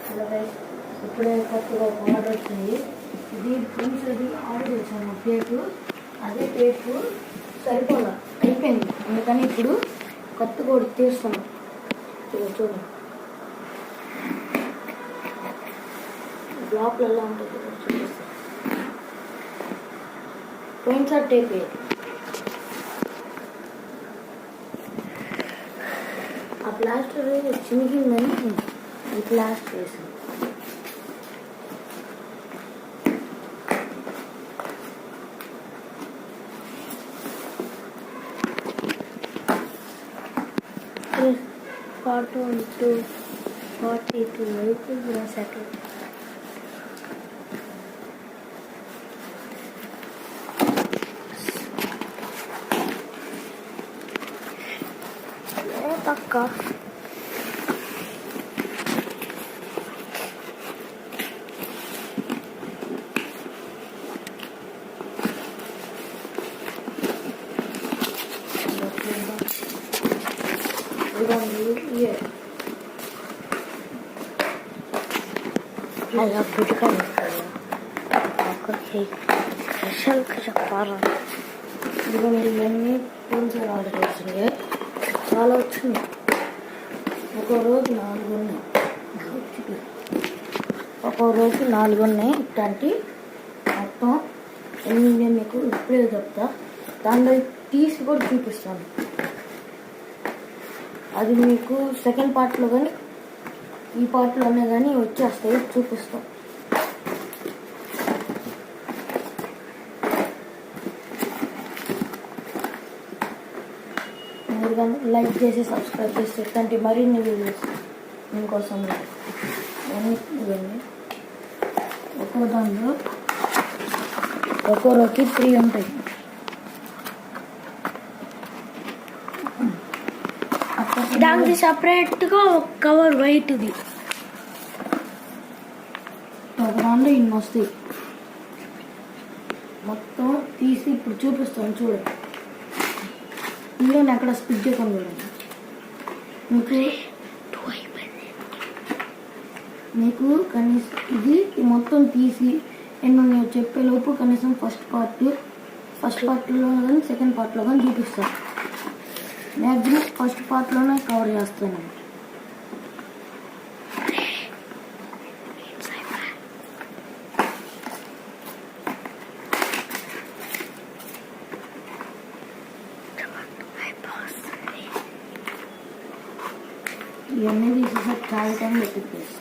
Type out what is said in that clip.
Hello guys, ఇప్పుడే కొత్తగా ఒక ఆర్డర్ వచ్చింది. ఇది ప్రిన్స్ అది ఆర్డర్ చేశాను టేపు. అదే టేపు సరిపోలా, అయిపోయింది. అందుకని ఇప్పుడు కొత్త కూడా తీస్తాను. చూడండి బ్లాక్లు ఎలా ఉంటుంది చూపిస్తాను. ప్రిన్స్ టేప్ ఆ ప్లాస్టర్ చినిగిందని ఈ ప్లాస్టర్ వేసాను. Part 1 to 42 vehicles were settled. Taka. Alla bukan aku kesal kecaparan. Ibu ini pun saya order చేసింది. చాలా వచ్చింది. ఒక రోజు 4 ఉన్నాయి. ఇట్లాంటి మొత్తం 8 మీకు ఇప్పుడే చెప్తా. దాంట్లో తీసి కూడా చూపిస్తాను. అది మీకు సెకండ్ పార్ట్లో కానీ ఈ పార్ట్లోనే కానీ వచ్చేస్తాయి, చూపిస్తాం. మీరు కానీ లైక్ చేసి సబ్స్క్రైబ్ చేసి ఇట్లాంటి మరిన్ని వీడియోస్ మీకోసం ఇవన్నీ ఒక్కో దాంట్లో ఒక్కో రోజుకి 3 ఉంటాయి. దానికి సపరేట్గా ఒక కవర్ వైట్ది ఒక దాంట్లో ఇన్ని వస్తాయి. మొత్తం తీసి ఇప్పుడు చూపిస్తాను చూడండి. ఇందులో ఎక్కడ స్పిడ్ చేయకుండా చూడండి. మీకు కనీసం ఇది మొత్తం తీసి ఎన్ని ఉన్నాయో చెప్పేలోపు కనీసం ఫస్ట్ పార్ట్లో కానీ సెకండ్ పార్ట్లో కానీ చూపిస్తాను. మ్యాక్సిమం ఫస్ట్ పార్ట్లోనే కవర్ చేస్తాను. ఇవన్నీ తీసేసరికి చాలా టైం పెట్టింది.